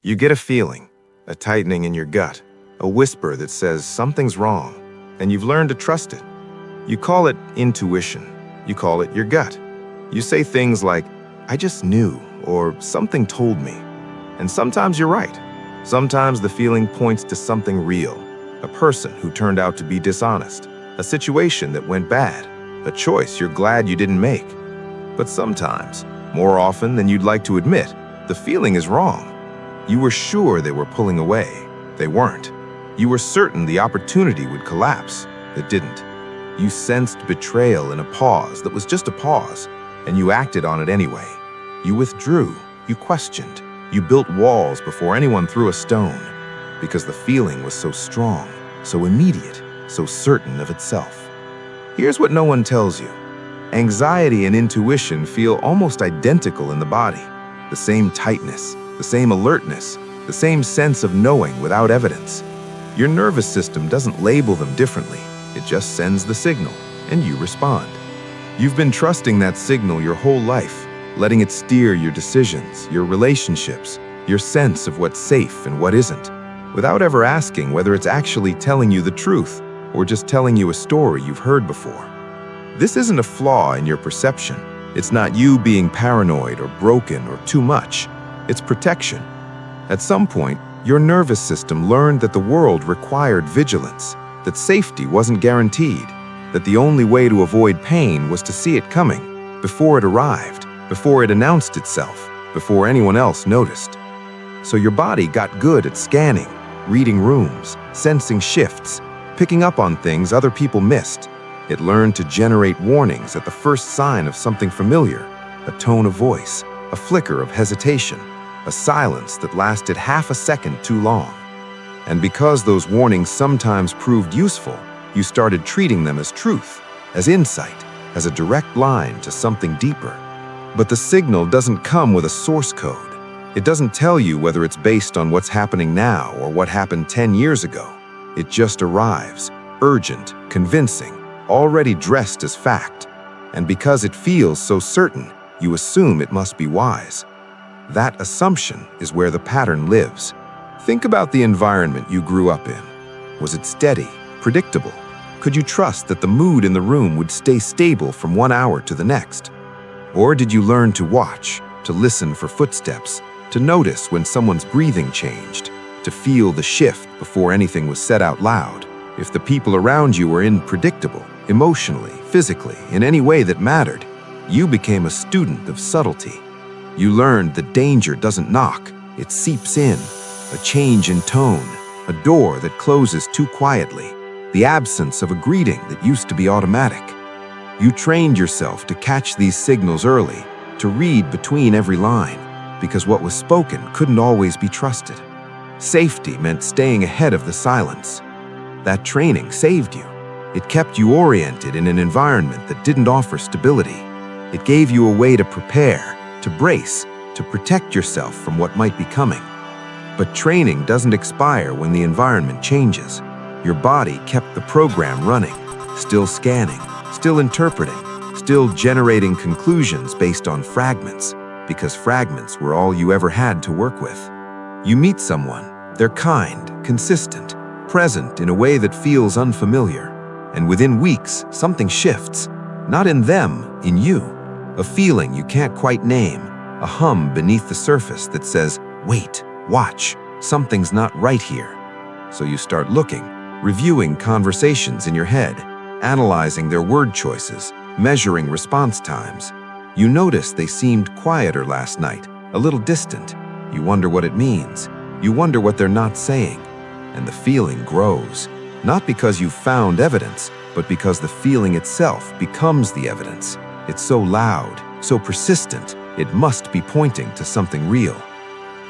You get a feeling, a tightening in your gut, a whisper that says something's wrong, and you've learned to trust it. You call it intuition. You call it your gut. You say things like, "I just knew," or "something told me." And sometimes you're right. Sometimes the feeling points to something real, a person who turned out to be dishonest, a situation that went bad, a choice you're glad you didn't make. But sometimes, more often than you'd like to admit, the feeling is wrong. You were sure they were pulling away. They weren't. You were certain the opportunity would collapse. It didn't. You sensed betrayal in a pause that was just a pause, and you acted on it anyway. You withdrew. You questioned. You built walls before anyone threw a stone, because the feeling was so strong, so immediate, so certain of itself. Here's what no one tells you. Anxiety and intuition feel almost identical in the body. The same tightness, the same alertness, the same sense of knowing without evidence. Your nervous system doesn't label them differently. It just sends the signal, and you respond. You've been trusting that signal your whole life, letting it steer your decisions, your relationships, your sense of what's safe and what isn't, without ever asking whether it's actually telling you the truth or just telling you a story you've heard before. This isn't a flaw in your perception. It's not you being paranoid or broken or too much. It's protection. At some point, your nervous system learned that the world required vigilance, that safety wasn't guaranteed, that the only way to avoid pain was to see it coming, before it arrived, before it announced itself, before anyone else noticed. So your body got good at scanning, reading rooms, sensing shifts, picking up on things other people missed. It learned to generate warnings at the first sign of something familiar, a tone of voice, a flicker of hesitation, a silence that lasted half a second too long. And because those warnings sometimes proved useful, you started treating them as truth, as insight, as a direct line to something deeper. But the signal doesn't come with a source code. It doesn't tell you whether it's based on what's happening now or what happened 10 years ago. It just arrives, urgent, convincing, already dressed as fact. And because it feels so certain, you assume it must be wise. That assumption is where the pattern lives. Think about the environment you grew up in. Was it steady, predictable? Could you trust that the mood in the room would stay stable from one hour to the next? Or did you learn to watch, to listen for footsteps, to notice when someone's breathing changed, to feel the shift before anything was said out loud? If the people around you were unpredictable, emotionally, physically, in any way that mattered, you became a student of subtlety. You learned that danger doesn't knock, it seeps in. A change in tone, a door that closes too quietly, the absence of a greeting that used to be automatic. You trained yourself to catch these signals early, to read between every line, because what was spoken couldn't always be trusted. Safety meant staying ahead of the silence. That training saved you. It kept you oriented in an environment that didn't offer stability. It gave you a way to prepare, to brace, to protect yourself from what might be coming. But training doesn't expire when the environment changes. Your body kept the program running, still scanning, still interpreting, still generating conclusions based on fragments, because fragments were all you ever had to work with. You meet someone, they're kind, consistent, present in a way that feels unfamiliar, and within weeks, something shifts. Not in them, in you. A feeling you can't quite name, a hum beneath the surface that says, "Wait, watch, something's not right here." So you start looking, reviewing conversations in your head, analyzing their word choices, measuring response times. You notice they seemed quieter last night, a little distant. You wonder what it means. You wonder what they're not saying. And the feeling grows, not because you've found evidence, but because the feeling itself becomes the evidence. It's so loud, so persistent, it must be pointing to something real.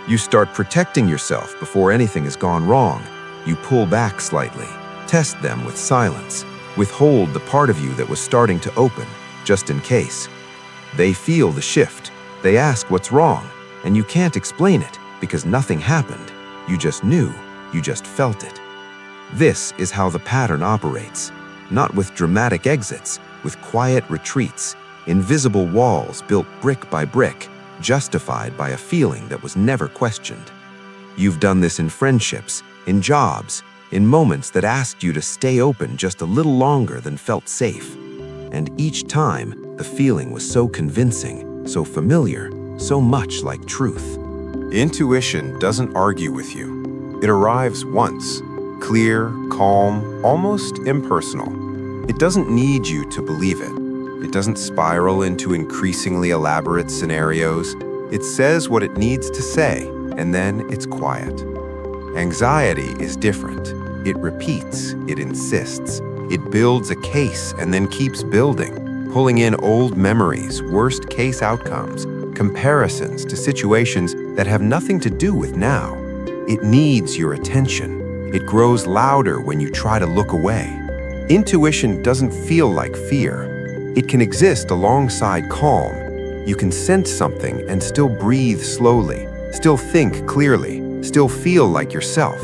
You start protecting yourself before anything has gone wrong. You pull back slightly, test them with silence, withhold the part of you that was starting to open, just in case. They feel the shift. They ask what's wrong, and you can't explain it because nothing happened. You just knew, you just felt it. This is how the pattern operates, not with dramatic exits, with quiet retreats, invisible walls built brick by brick, justified by a feeling that was never questioned. You've done this in friendships, in jobs, in moments that asked you to stay open just a little longer than felt safe. And each time, the feeling was so convincing, so familiar, so much like truth. Intuition doesn't argue with you. It arrives once, clear, calm, almost impersonal. It doesn't need you to believe it. It doesn't spiral into increasingly elaborate scenarios. It says what it needs to say, and then it's quiet. Anxiety is different. It repeats, it insists. It builds a case and then keeps building, pulling in old memories, worst-case outcomes, comparisons to situations that have nothing to do with now. It needs your attention. It grows louder when you try to look away. Intuition doesn't feel like fear. It can exist alongside calm. You can sense something and still breathe slowly, still think clearly, still feel like yourself.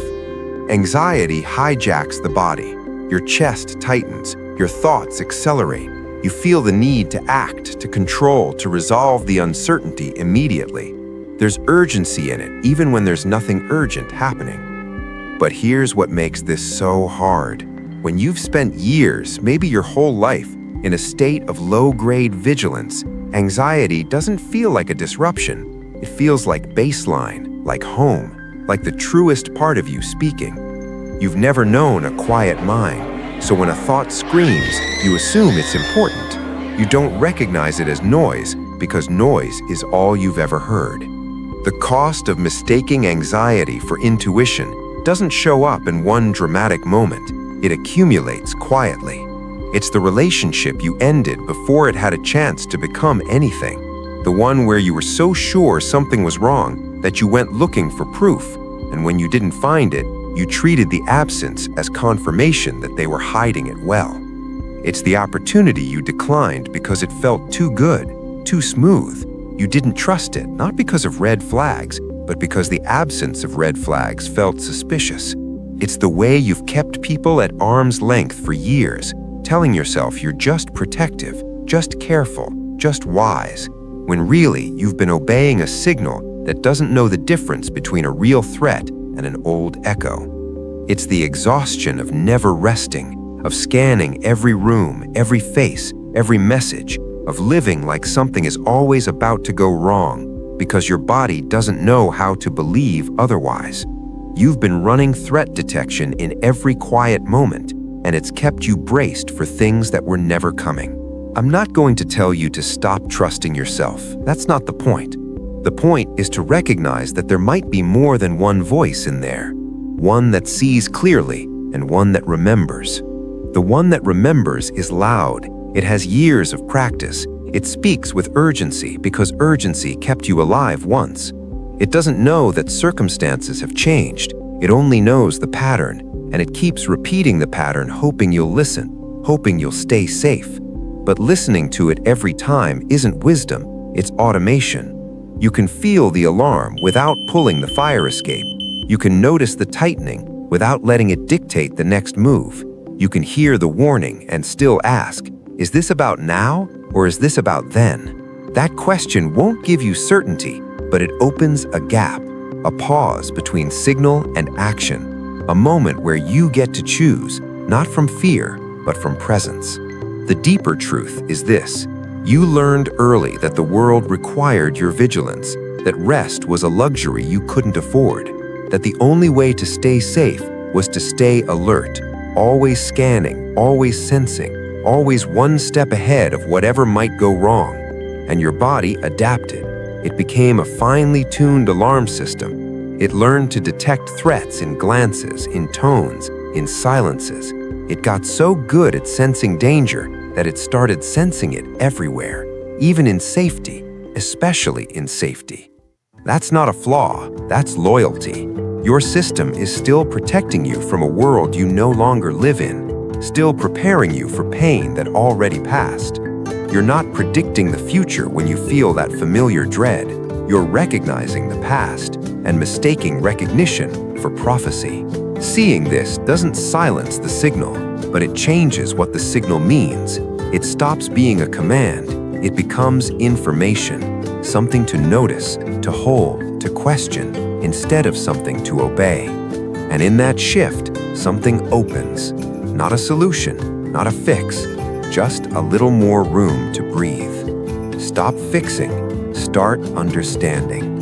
Anxiety hijacks the body. Your chest tightens, your thoughts accelerate. You feel the need to act, to control, to resolve the uncertainty immediately. There's urgency in it, even when there's nothing urgent happening. But here's what makes this so hard. When you've spent years, maybe your whole life, in a state of low-grade vigilance, anxiety doesn't feel like a disruption. It feels like baseline, like home, like the truest part of you speaking. You've never known a quiet mind, so when a thought screams, you assume it's important. You don't recognize it as noise because noise is all you've ever heard. The cost of mistaking anxiety for intuition doesn't show up in one dramatic moment. It accumulates quietly. It's the relationship you ended before it had a chance to become anything. The one where you were so sure something was wrong that you went looking for proof, and when you didn't find it, you treated the absence as confirmation that they were hiding it well. It's the opportunity you declined because it felt too good, too smooth. You didn't trust it, not because of red flags, but because the absence of red flags felt suspicious. It's the way you've kept people at arm's length for years, telling yourself you're just protective, just careful, just wise, when really you've been obeying a signal that doesn't know the difference between a real threat and an old echo. It's the exhaustion of never resting, of scanning every room, every face, every message, of living like something is always about to go wrong because your body doesn't know how to believe otherwise. You've been running threat detection in every quiet moment, and it's kept you braced for things that were never coming. I'm not going to tell you to stop trusting yourself. That's not the point. The point is to recognize that there might be more than one voice in there, one that sees clearly and one that remembers. The one that remembers is loud. It has years of practice. It speaks with urgency because urgency kept you alive once. It doesn't know that circumstances have changed. It only knows the pattern, and it keeps repeating the pattern, hoping you'll listen, hoping you'll stay safe. But listening to it every time isn't wisdom, it's automation. You can feel the alarm without pulling the fire escape. You can notice the tightening without letting it dictate the next move. You can hear the warning and still ask, is this about now or is this about then? That question won't give you certainty, but it opens a gap, a pause between signal and action, a moment where you get to choose, not from fear, but from presence. The deeper truth is this. You learned early that the world required your vigilance, that rest was a luxury you couldn't afford, that the only way to stay safe was to stay alert, always scanning, always sensing, always one step ahead of whatever might go wrong. And your body adapted. It became a finely tuned alarm system. It learned to detect threats in glances, in tones, in silences. It got so good at sensing danger that it started sensing it everywhere, even in safety, especially in safety. That's not a flaw, that's loyalty. Your system is still protecting you from a world you no longer live in, still preparing you for pain that already passed. You're not predicting the future when you feel that familiar dread. You're recognizing the past and mistaking recognition for prophecy. Seeing this doesn't silence the signal, but it changes what the signal means. It stops being a command. It becomes information, something to notice, to hold, to question. instead of something to obey. And in that shift, something opens. Not a solution, not a fix, just a little more room to breathe. Stop fixing, start understanding.